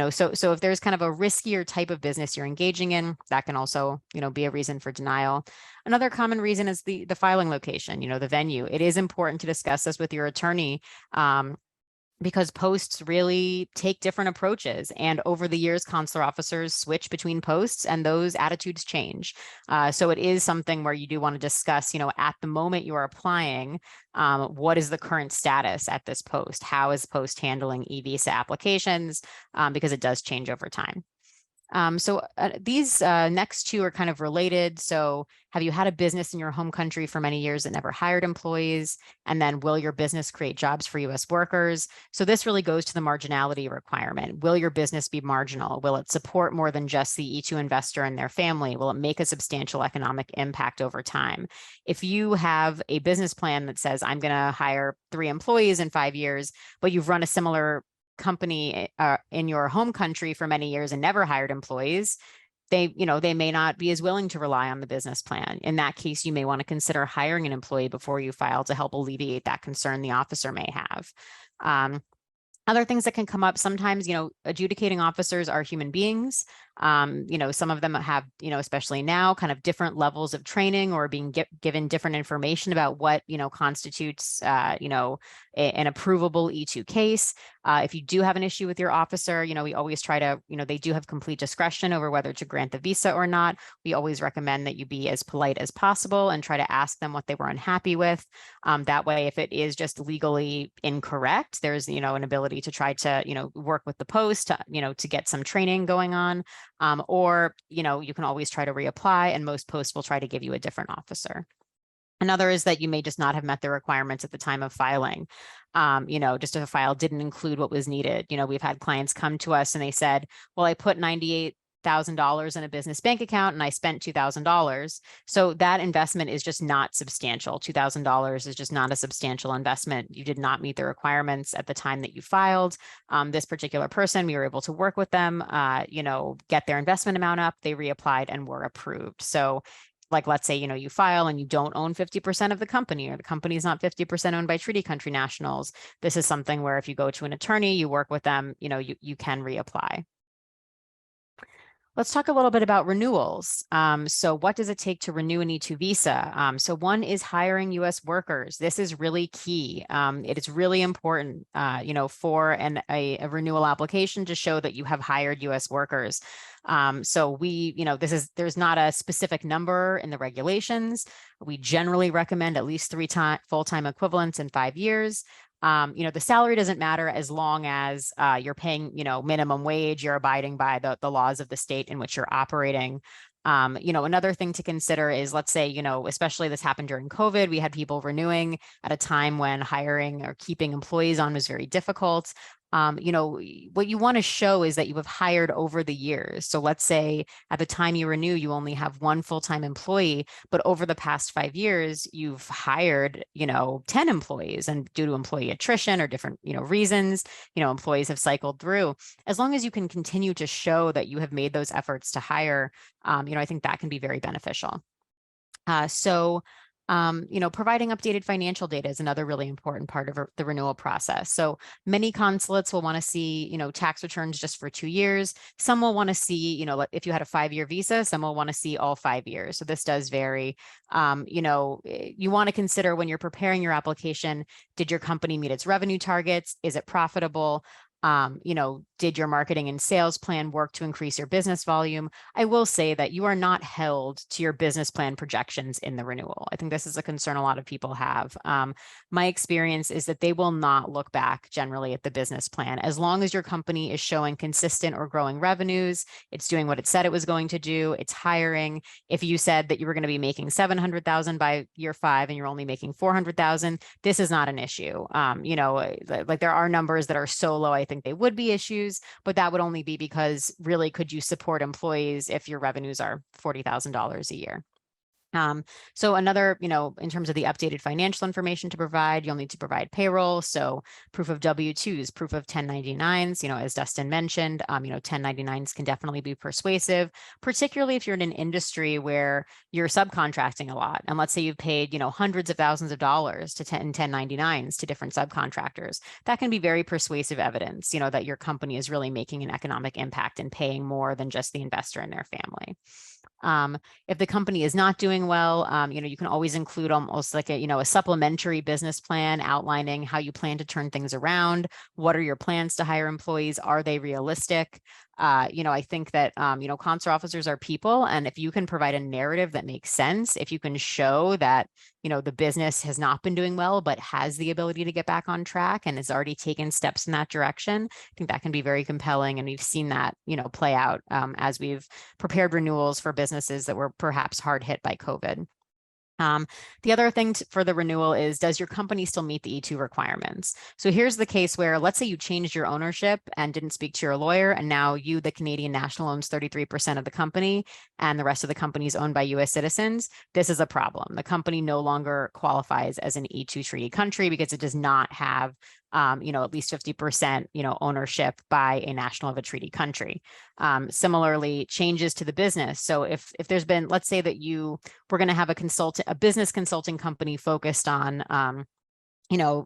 so if there's kind of a riskier type of business you're engaging in, that can also, be a reason for denial. Another common reason is the filing location, the venue. It is important to discuss this with your attorney, because posts really take different approaches. And over the years, consular officers switch between posts and those attitudes change. So it is something where you do want to discuss, at the moment you are applying, what is the current status at this post? How is post handling e-visa applications? Because it does change over time. So these next two are kind of related. So have you had a business in your home country for many years that never hired employees? And then will your business create jobs for US workers? So this really goes to the marginality requirement. Will your business be marginal? Will it support more than just the E-2 investor and their family? Will it make a substantial economic impact over time? If you have a business plan that says, I'm going to hire 3 employees in 5 years, but you've run a similar company in your home country for many years and never hired employees, they may not be as willing to rely on the business plan. In that case, you may want to consider hiring an employee before you file to help alleviate that concern the officer may have. Other things that can come up sometimes, adjudicating officers are human beings. Some of them have, especially now, kind of different levels of training or being given different information about what, constitutes, an approvable E-2 case. If you do have an issue with your officer, we always try to, they do have complete discretion over whether to grant the visa or not. We always recommend that you be as polite as possible and try to ask them what they were unhappy with. That way, if it is just legally incorrect, there's, an ability to try to, work with the post, to get some training going on. Or, you can always try to reapply, and most posts will try to give you a different officer. Another is that you may just not have met the requirements at the time of filing. Just if a file didn't include what was needed. We've had clients come to us and they said, well, I put $98,000 in a business bank account and I spent $2,000. So that investment is just not substantial. $2,000 is just not a substantial investment. You did not meet the requirements at the time that you filed. This particular person, we were able to work with them, get their investment amount up. They reapplied and were approved. So like, let's say, you file and you don't own 50% of the company, or the company is not 50% owned by treaty country nationals. This is something where if you go to an attorney, you work with them, you can reapply. Let's talk a little bit about renewals. So what does it take to renew an E-2 visa? So one is hiring US workers. This is really key. It is really important, for a renewal application to show that you have hired US workers. So there's not a specific number in the regulations. We generally recommend at least 3 full-time equivalents in 5 years. The salary doesn't matter as long as you're paying, minimum wage, you're abiding by the laws of the state in which you're operating. Another thing to consider is, let's say, especially this happened during COVID, we had people renewing at a time when hiring or keeping employees on was very difficult. What you want to show is that you have hired over the years. So let's say at the time you renew, you only have one full-time employee, but over the past 5 years, you've hired, 10 employees, and due to employee attrition or different, reasons, employees have cycled through. As long as you can continue to show that you have made those efforts to hire, I think that can be very beneficial. Providing updated financial data is another really important part of the renewal process. So many consulates will want to see, tax returns just for 2 years. Some will want to see, if you had a 5-year visa, some will want to see all 5 years. So this does vary. You want to consider when you're preparing your application, did your company meet its revenue targets? Is it profitable? Did your marketing and sales plan work to increase your business volume? I will say that you are not held to your business plan projections in the renewal. I think this is a concern a lot of people have. My experience is that they will not look back generally at the business plan. As long as your company is showing consistent or growing revenues, it's doing what it said it was going to do, it's hiring. If you said that you were going to be making 700,000 by year 5 and you're only making 400,000, this is not an issue. Like there are numbers that are so low, I think they would be issues, but that would only be because really, could you support employees if your revenues are $40,000 a year? So another, in terms of the updated financial information to provide, you'll need to provide payroll. So proof of W-2s, proof of 1099s, as Dustin mentioned, 1099s can definitely be persuasive, particularly if you're in an industry where you're subcontracting a lot. And let's say you've paid, hundreds of thousands of dollars to 1099s to different subcontractors. That can be very persuasive evidence, that your company is really making an economic impact and paying more than just the investor and their family. If the company is not doing well, you can always include almost like a supplementary business plan outlining how you plan to turn things around. What are your plans to hire employees? Are they realistic? I think that, consular officers are people. And if you can provide a narrative that makes sense, if you can show that, the business has not been doing well, but has the ability to get back on track and has already taken steps in that direction, I think that can be very compelling. And we've seen that, play out as we've prepared renewals for businesses that were perhaps hard hit by COVID. The other thing for the renewal is, does your company still meet the E-2 requirements? So here's the case where, let's say you changed your ownership and didn't speak to your lawyer, and now you, the Canadian national, owns 33% of the company, and the rest of the company is owned by US citizens. This is a problem. The company no longer qualifies as an E-2 treaty country because it does not have at least 50%, ownership by a national of a treaty country. Similarly, changes to the business. So if there's been, let's say that you were going to have a business consulting company focused on,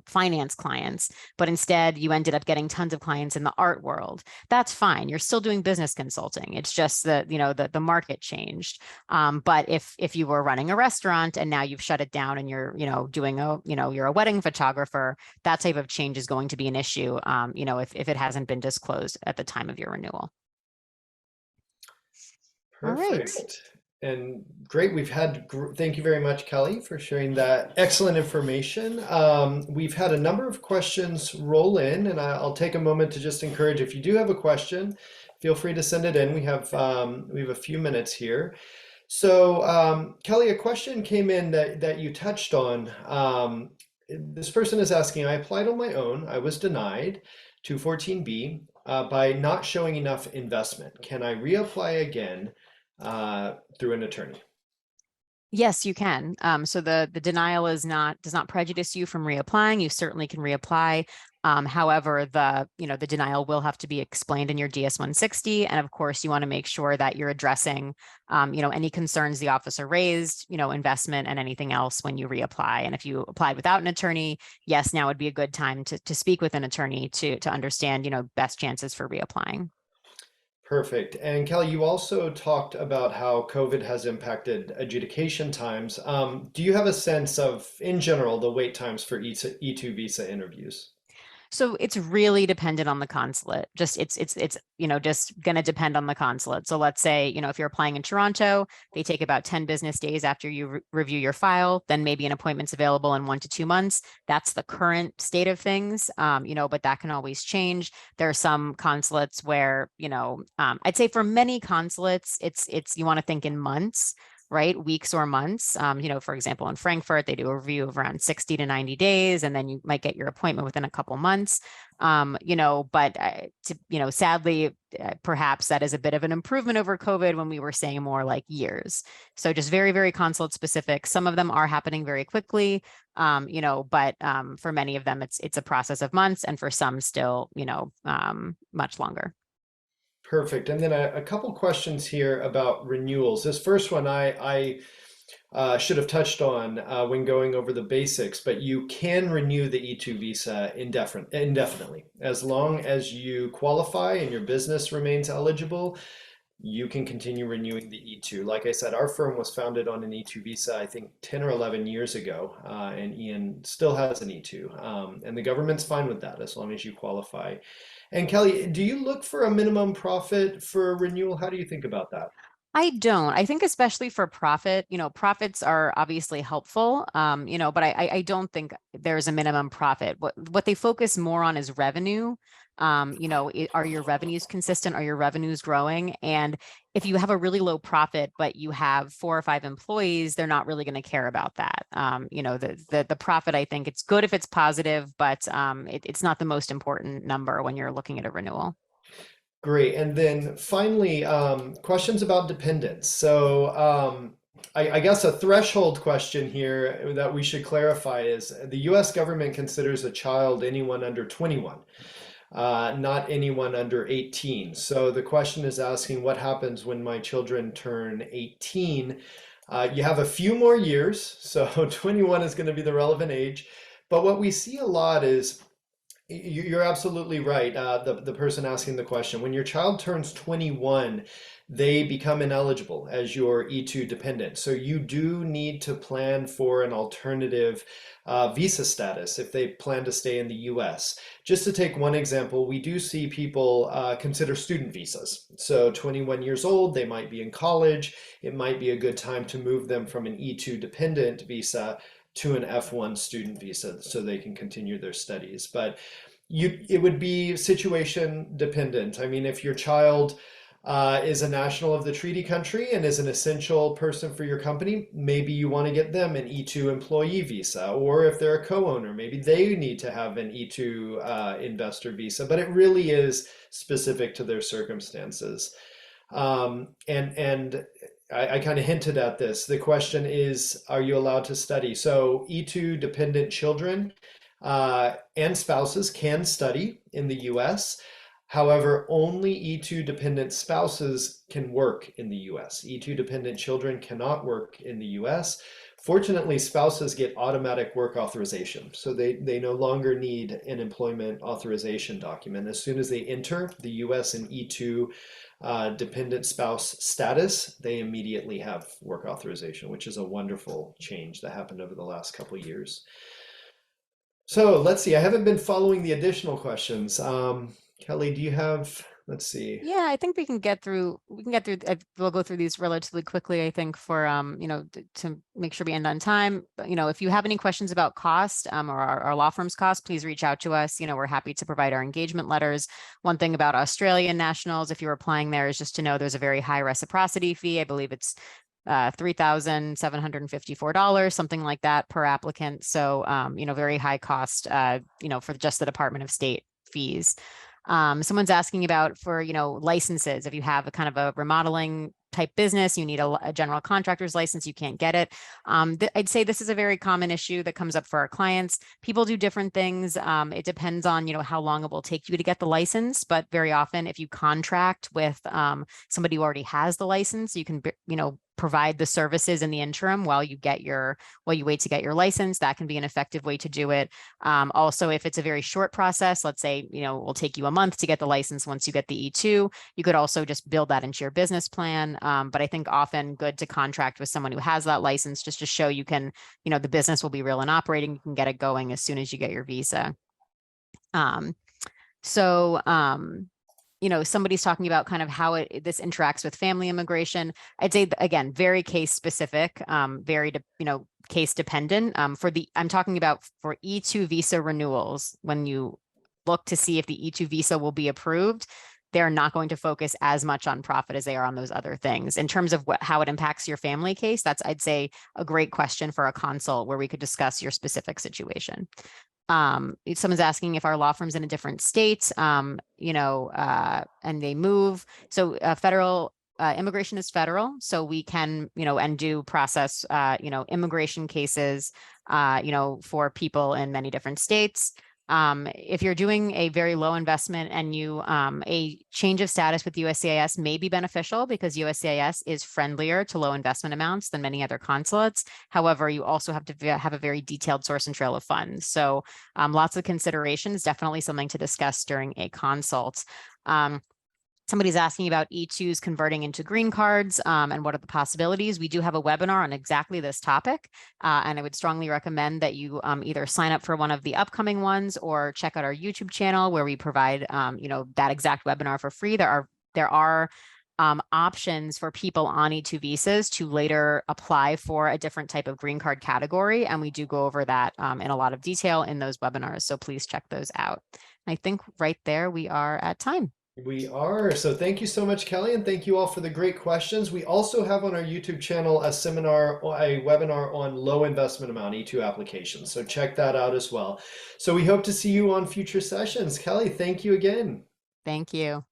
finance clients, but instead you ended up getting tons of clients in the art world. That's fine. You're still doing business consulting. It's just that, the market changed. But if you were running a restaurant and now you've shut it down and you're, you're a wedding photographer, that type of change is going to be an issue, if it hasn't been disclosed at the time of your renewal. Perfect. All right. And great. Thank you very much, Kelly, for sharing that excellent information. We've had a number of questions roll in, and I'll take a moment to just encourage, if you do have a question, feel free to send it in. We have a few minutes here. So Kelly, a question came in that you touched on. This person is asking, I applied on my own. I was denied 214B by not showing enough investment. Can I reapply again through an attorney? Yes, you can. So the denial does not prejudice you from reapplying. You certainly can reapply. However, the denial will have to be explained in your DS-160. And of course, you want to make sure that you're addressing, any concerns the officer raised, investment and anything else when you reapply. And if you applied without an attorney, yes, now would be a good time to speak with an attorney to understand, best chances for reapplying. Perfect. And Kelly, you also talked about how COVID has impacted adjudication times. Do you have a sense of, in general, the wait times for E2 visa interviews? So it's really dependent on the consulate. Just it's just going to depend on the consulate. So let's say, if you're applying in Toronto, they take about 10 business days after you review your file, then maybe an appointment's available in 1 to 2 months. That's the current state of things. But that can always change. There are some consulates where, I'd say for many consulates, it's you want to think in months, right? Weeks or months. For example, in Frankfurt, they do a review of around 60 to 90 days, and then you might get your appointment within a couple months. Sadly, perhaps that is a bit of an improvement over COVID when we were saying more like years. So just very, very consulate specific. Some of them are happening very quickly, but for many of them, it's a process of months, and for some still, much longer. Perfect. And then a couple questions here about renewals. This first one I should have touched on when going over the basics, but you can renew the E-2 visa indefinitely. As long as you qualify and your business remains eligible, you can continue renewing the E-2. Like I said, our firm was founded on an E-2 visa, I think 10 or 11 years ago, and Ian still has an E-2. And the government's fine with that as long as you qualify. And Kelly, do you look for a minimum profit for renewal? How do you think about that? I don't. I think especially for profit, profits are obviously helpful, but I don't think there's a minimum profit. What they focus more on is revenue. Are your revenues consistent? Are your revenues growing? And if you have a really low profit, but you have 4 or 5 employees, they're not really going to care about that. The profit, I think it's good if it's positive, but it's not the most important number when you're looking at a renewal. Great. And then finally, questions about dependents. So I guess a threshold question here that we should clarify is the US government considers a child anyone under 21, not anyone under 18. So the question is asking what happens when my children turn 18? You have a few more years, so 21 is going to be the relevant age. But what we see a lot is you're absolutely right. The person asking the question, when your child turns 21, they become ineligible as your E-2 dependent. So you do need to plan for an alternative visa status if they plan to stay in the US. Just to take one example, we do see people consider student visas. So 21 years old, they might be in college. It might be a good time to move them from an E-2 dependent visa to an F1 student visa so they can continue their studies. But it would be situation dependent. I mean, if your child is a national of the treaty country and is an essential person for your company, maybe you want to get them an E-2 employee visa. Or if they're a co-owner, maybe they need to have an E-2 investor visa. But it really is specific to their circumstances. And I kind of hinted at this. The question is, are you allowed to study? So E-2 dependent children and spouses can study in the US. However, only E-2 dependent spouses can work in the US. E-2 dependent children cannot work in the US. Fortunately, spouses get automatic work authorization, so they no longer need an employment authorization document. As soon as they enter the US in E-2 dependent spouse status, they immediately have work authorization, which is a wonderful change that happened over the last couple of years. So let's see, I haven't been following the additional questions. Kelly, do you have, let's see. Yeah, I think we'll go through these relatively quickly, I think, for to make sure we end on time. But, if you have any questions about cost or our law firm's cost, please reach out to us. We're happy to provide our engagement letters. One thing about Australian nationals, if you're applying there, is just to know there's a very high reciprocity fee. I believe it's $3,754, something like that per applicant. So, very high cost, for just the Department of State fees. Someone's asking about for, licenses. If you have a kind of a remodeling type business, you need a general contractor's license, you can't get it. I'd say this is a very common issue that comes up for our clients. People do different things. It depends on, how long it will take you to get the license. But very often, if you contract with somebody who already has the license, you can, provide the services in the interim while you wait to get your license. That can be an effective way to do it. Also, if it's a very short process, let's say, it will take you a month to get the license once you get the E-2, you could also just build that into your business plan. But I think often good to contract with someone who has that license just to show you can, the business will be real and operating. You can get it going as soon as you get your visa. Um, so, somebody's talking about kind of how this interacts with family immigration. I'd say again, very case specific, very case dependent. I'm talking about for E-2 visa renewals. When you look to see if the E-2 visa will be approved, they're not going to focus as much on profit as they are on those other things. In terms of how it impacts your family case, that's, I'd say, a great question for a consult where we could discuss your specific situation. If someone's asking if our law firm's in a different state, and they move. So federal immigration is federal, so we can, and do process, immigration cases, for people in many different states. If you're doing a very low investment and a change of status with USCIS may be beneficial because USCIS is friendlier to low investment amounts than many other consulates. However, you also have to have a very detailed source and trail of funds. So lots of considerations, definitely something to discuss during a consult. Somebody's asking about E-2s converting into green cards, and what are the possibilities. We do have a webinar on exactly this topic, and I would strongly recommend that you either sign up for one of the upcoming ones or check out our YouTube channel where we provide that exact webinar for free. There are options for people on E-2 visas to later apply for a different type of green card category, and we do go over that in a lot of detail in those webinars, so please check those out. I think right there we are at time. We are. So thank you so much, Kelly, and thank you all for the great questions. We also have on our YouTube channel a webinar on low investment amount E-2 applications. So check that out as well. So we hope to see you on future sessions. Kelly, thank you again. Thank you.